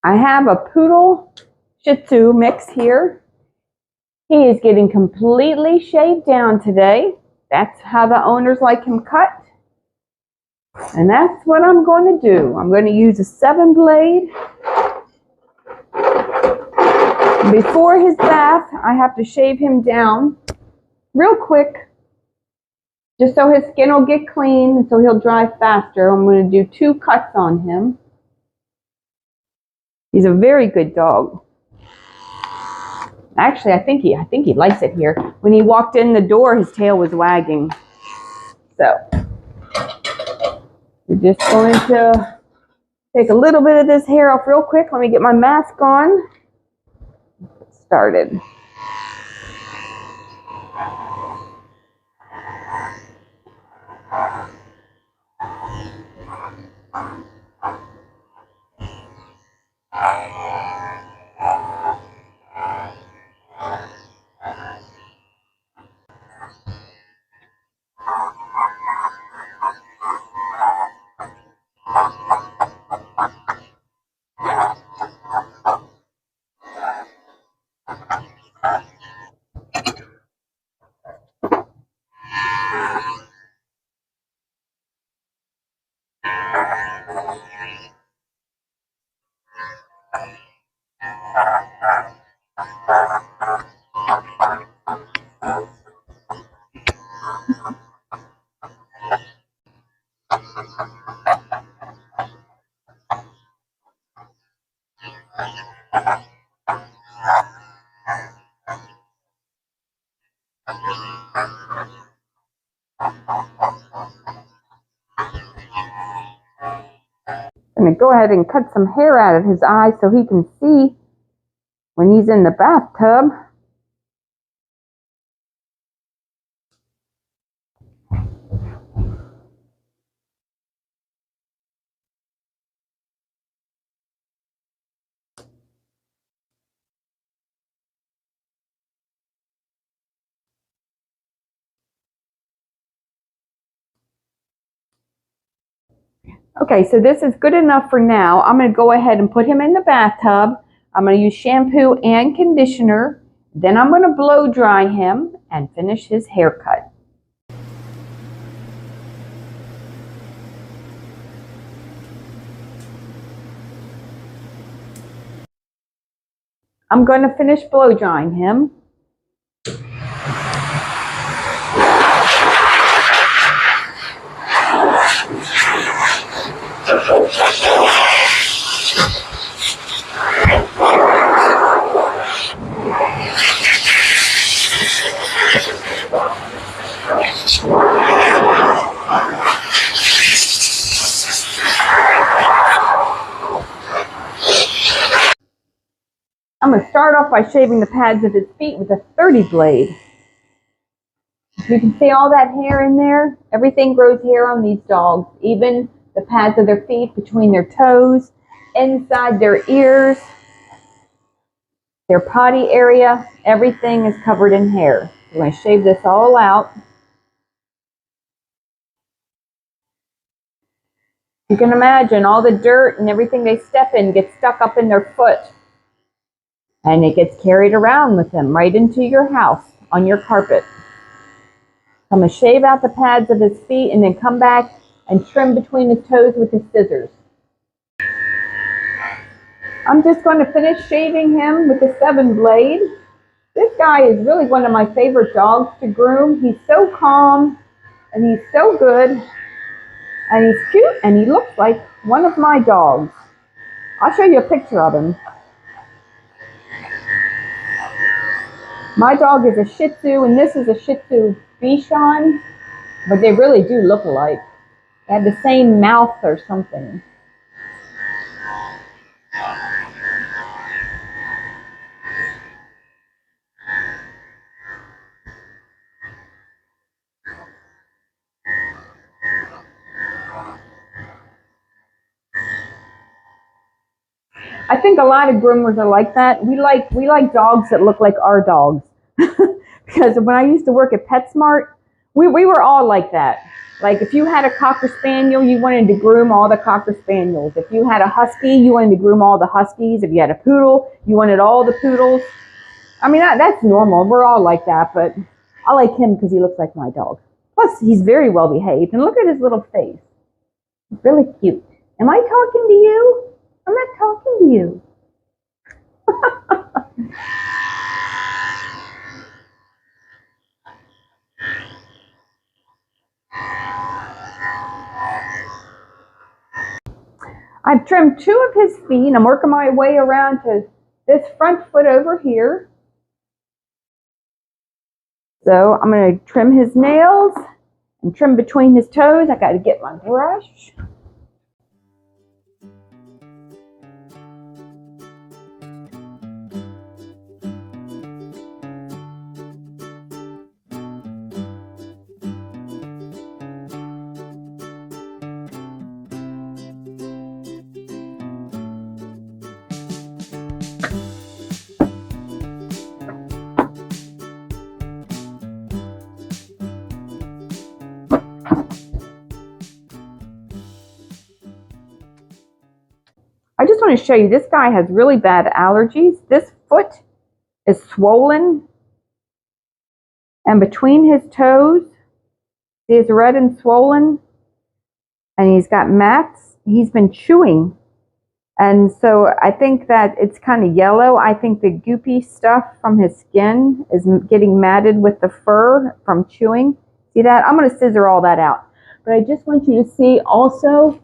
I have a poodle Shihtzu mix here. He is getting completely shaved down today. That's how the owners like him cut. And that's what I'm going to do. I'm going to use a 7-blade. Before his bath, I have to shave him down real quick, just so his skin will get clean and so he'll dry faster. I'm going to do 2 cuts on him. He's a very good dog. Actually, I think he likes it here. When he walked in the door, his tail was wagging. So we're just going to take a little bit of this hair off real quick. Let me get my mask on. Get started. I'm going to go ahead and cut some hair out of his eye so he can see when he's in the bathtub. Okay, so this is good enough for now. I'm going to go ahead and put him in the bathtub. I'm going to use shampoo and conditioner. Then I'm going to blow dry him and finish his haircut. I'm going to finish blow drying him. I'm going to start off by shaving the pads of his feet with a 30 blade. You can see all that hair in there. Everything grows hair on these dogs, even the pads of their feet, between their toes, inside their ears, their potty area. Everything is covered in hair. I'm going to shave this all out. You can imagine all the dirt and everything they step in gets stuck up in their foot. And it gets carried around with them right into your house on your carpet. I'm going to shave out the pads of his feet and then come back and trim between his toes with his scissors. I'm just going to finish shaving him with the 7-blade. This guy is really one of my favorite dogs to groom. He's so calm and he's so good and he's cute and he looks like one of my dogs. I'll show you a picture of him. My dog is a Shihtzu, and this is a Shihtzu Bichon, but they really do look alike. They have the same mouth or something. I think a lot of groomers are like that. We like dogs that look like our dogs. Because when I used to work at PetSmart, We were all like that. Like if you had a Cocker Spaniel, you wanted to groom all the Cocker Spaniels. If you had a Husky, you wanted to groom all the Huskies. If you had a Poodle, you wanted all the Poodles. I mean, that's normal. We're all like that, but I like him because he looks like my dog. Plus, he's very well behaved. And look at his little face. It's really cute. Am I talking to you? I'm not talking to you. I've trimmed 2 of his feet. I'm working my way around to this front foot over here. So I'm going to trim his nails and trim between his toes. I got to get my brush. I just want to show you, this guy has really bad allergies. This foot is swollen. And between his toes, see, it's red and swollen. And he's got mats. He's been chewing. And so I think that it's kind of yellow. I think the goopy stuff from his skin is getting matted with the fur from chewing. See that? I'm going to scissor all that out. But I just want you to see also,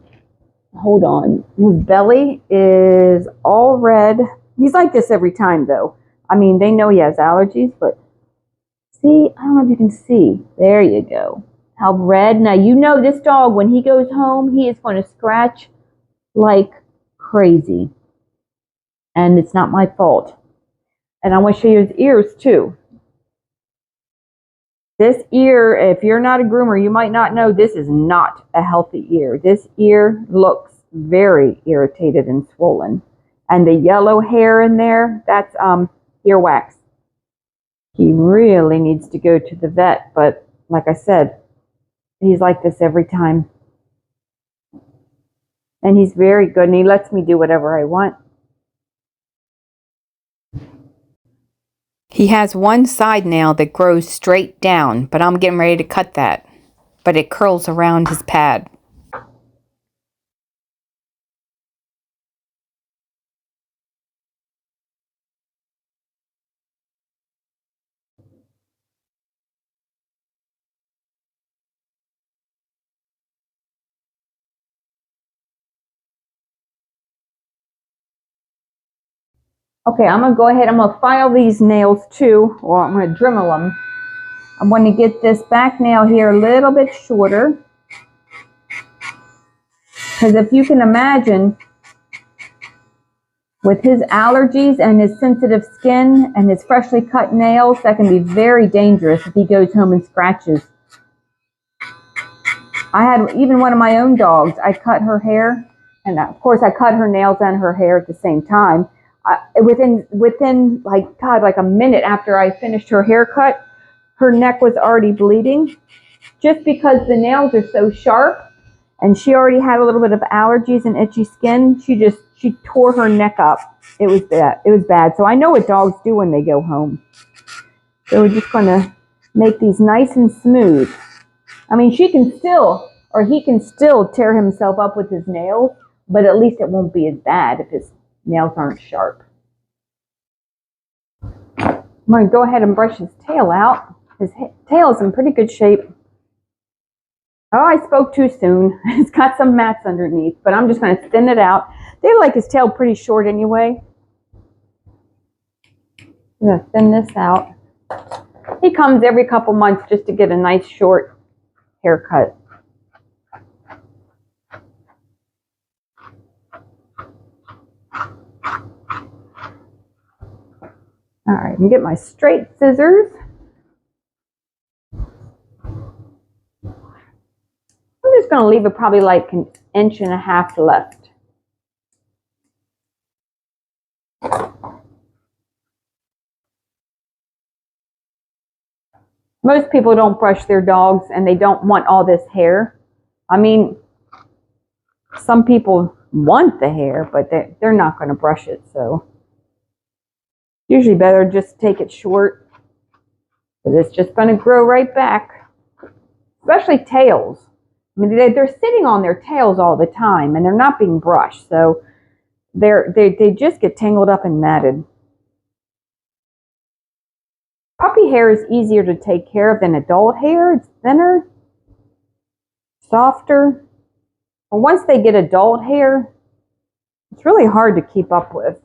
hold on, his belly is all red. He's like this every time though. I mean, they know he has allergies, but see, I don't know if you can see. There you go. How red. Now, you know this dog, when he goes home, he is going to scratch like crazy. And it's not my fault. And I want to show you his ears too. This ear, if you're not a groomer, you might not know this is not a healthy ear. This ear looks very irritated and swollen. And the yellow hair in there, that's earwax. He really needs to go to the vet, but like I said, he's like this every time. And he's very good, and he lets me do whatever I want. He has one side nail that grows straight down, but I'm getting ready to cut that. But it curls around his pad. Okay, I'm going to go ahead. I'm going to file these nails too, or I'm going to Dremel them. I'm going to get this back nail here a little bit shorter. Because if you can imagine, with his allergies and his sensitive skin and his freshly cut nails, that can be very dangerous if he goes home and scratches. I had even one of my own dogs. I cut her hair, and of course I cut her nails and her hair at the same time. Within like a minute after I finished her haircut, her neck was already bleeding, just because the nails are so sharp, and she already had a little bit of allergies and itchy skin. She tore her neck up. It was bad. It was bad. So I know what dogs do when they go home. So we're just going to make these nice and smooth. I mean, he can still tear himself up with his nails, but at least it won't be as bad if his nails aren't sharp. I'm going to go ahead and brush his tail out. His tail is in pretty good shape. Oh, I spoke too soon. It's got some mats underneath, but I'm just going to thin it out. They like his tail pretty short anyway. I'm going to thin this out. He comes every couple months just to get a nice short haircut. All right, I'm going to get my straight scissors. I'm just going to leave it probably like 1.5 inches left. Most people don't brush their dogs and they don't want all this hair. I mean, some people want the hair, but they're not going to brush it. So usually better just take it short, because it's just going to grow right back. Especially tails. I mean, they're sitting on their tails all the time and they're not being brushed. So they just get tangled up and matted. Puppy hair is easier to take care of than adult hair. It's thinner, softer. But once they get adult hair, it's really hard to keep up with.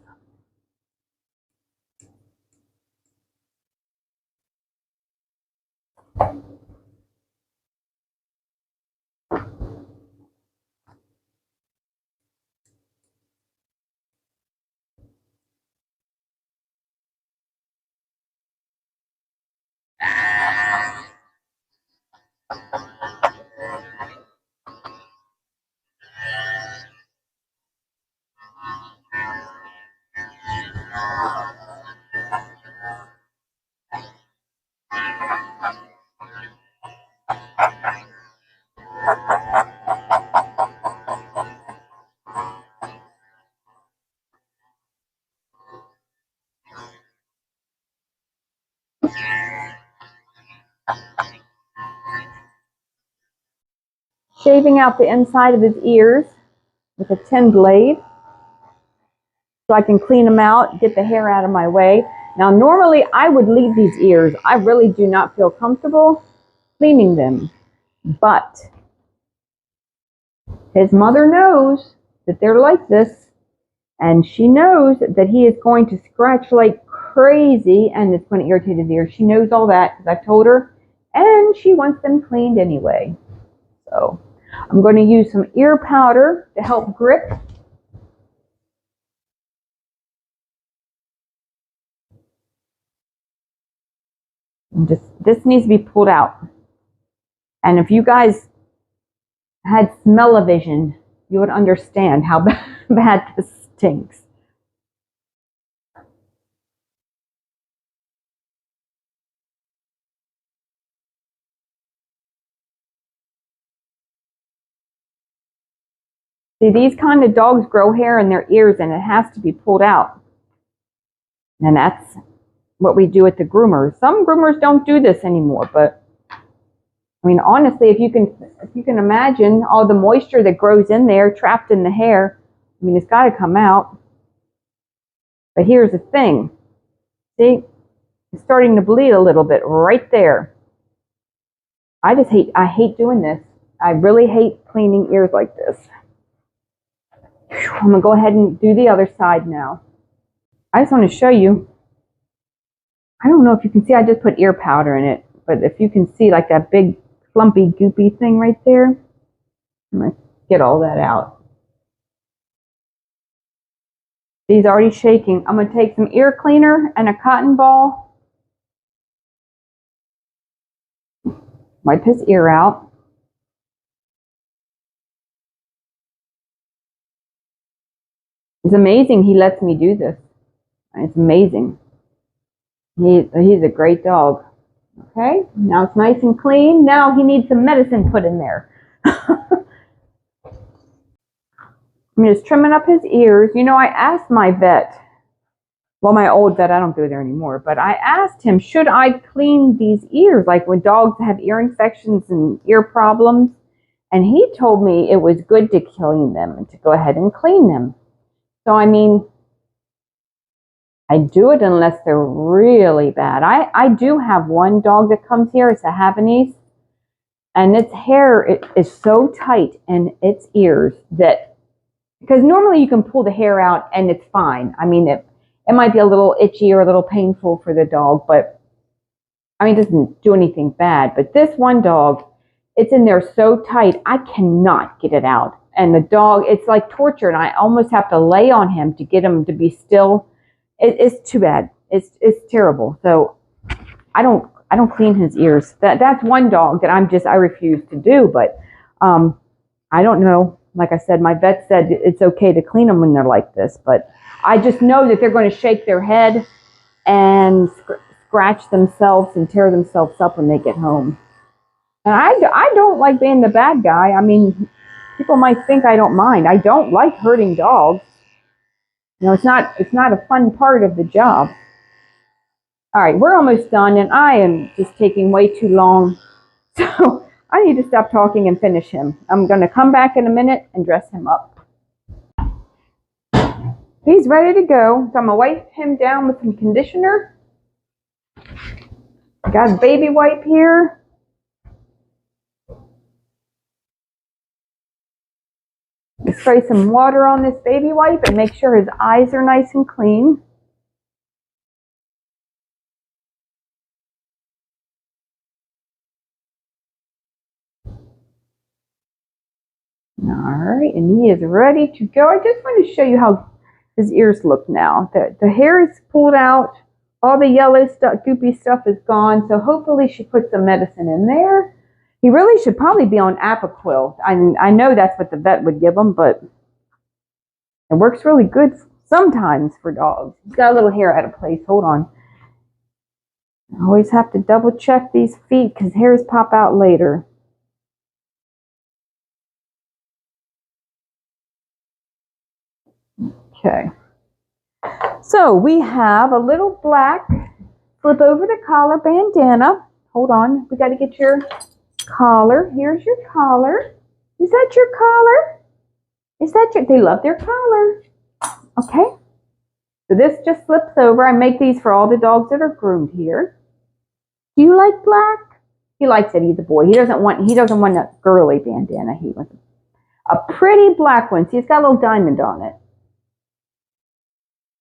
Shaving out the inside of his ears with a tin blade so I can clean them out, get the hair out of my way. Now, normally I would leave these ears. I really do not feel comfortable cleaning them, but his mother knows that they're like this, and she knows that he is going to scratch like crazy and it's going to irritate his ears. She knows all that because I've told her, and she wants them cleaned anyway. So I'm going to use some ear powder to help grip. And this needs to be pulled out. And if you guys had smell-o-vision, you would understand how bad this stinks. See, these kind of dogs grow hair in their ears and it has to be pulled out. And that's what we do at the groomers. Some groomers don't do this anymore, but I mean, honestly, if you can imagine all the moisture that grows in there, trapped in the hair, I mean, it's got to come out. But here's the thing. See, it's starting to bleed a little bit right there. I hate doing this. I really hate cleaning ears like this. I'm going to go ahead and do the other side now. I just want to show you. I don't know if you can see, I just put ear powder in it, but if you can see like that big clumpy goopy thing right there, I'm going to get all that out. He's already shaking. I'm going to take some ear cleaner and a cotton ball. Wipe his ear out. It's amazing he lets me do this. It's amazing. He's a great dog. Okay, now it's nice and clean. Now he needs some medicine put in there. I'm just trimming up his ears. You know, I asked my vet, well, my old vet, I don't go there anymore, but I asked him, should I clean these ears? Like when dogs have ear infections and ear problems. And he told me it was good to clean them and to go ahead and clean them. So, I mean, I do it unless they're really bad. I do have one dog that comes here. It's a Havanese. And its hair is so tight in its ears that, because normally you can pull the hair out and it's fine. I mean, it might be a little itchy or a little painful for the dog, but I mean, it doesn't do anything bad. But this one dog, it's in there so tight, I cannot get it out. And the dog, it's like torture, and I almost have to lay on him to get him to be still. It's too bad. It's terrible. So I don't clean his ears. That's one dog that I refuse to do. But I don't know. Like I said, my vet said it's okay to clean them when they're like this. But I just know that they're going to shake their head and scratch themselves and tear themselves up when they get home. And I don't like being the bad guy. I mean, people might think I don't mind. I don't like hurting dogs. You know, it's not a fun part of the job. All right, we're almost done, and I am just taking way too long. So I need to stop talking and finish him. I'm going to come back in a minute and dress him up. He's ready to go. So I'm going to wipe him down with some conditioner. I got a baby wipe here. Spray some water on this baby wipe and make sure his eyes are nice and clean. Alright, and he is ready to go. I just want to show you how his ears look now. The hair is pulled out. All the yellow stuff, goopy stuff is gone. So hopefully she put some medicine in there. He really should probably be on Apoquil. I know that's what the vet would give him, but it works really good sometimes for dogs. He's got a little hair out of place. Hold on. I always have to double check these feet because hairs pop out later. Okay. So we have a little black flip over the collar bandana. Hold on. We got to get your collar. Here's your collar. Is that your collar? Is that your... They love their collar. Okay. So this just slips over. I make these for all the dogs that are groomed here. Do you like black? He likes it. He's a boy. He doesn't want a girly bandana. He wants a pretty black one. See, it's got a little diamond on it.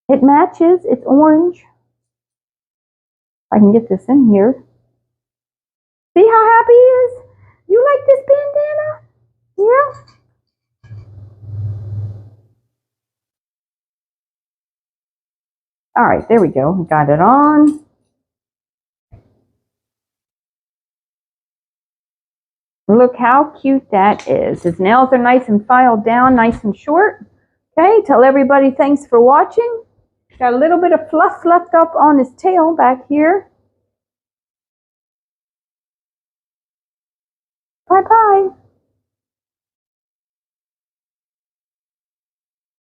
It matches. It's orange. I can get this in here. See how happy he is? You like this bandana? Yeah? All right, there we go. We got it on. Look how cute that is. His nails are nice and filed down, nice and short. Okay, tell everybody thanks for watching. Got a little bit of fluff left up on his tail back here. Bye-bye.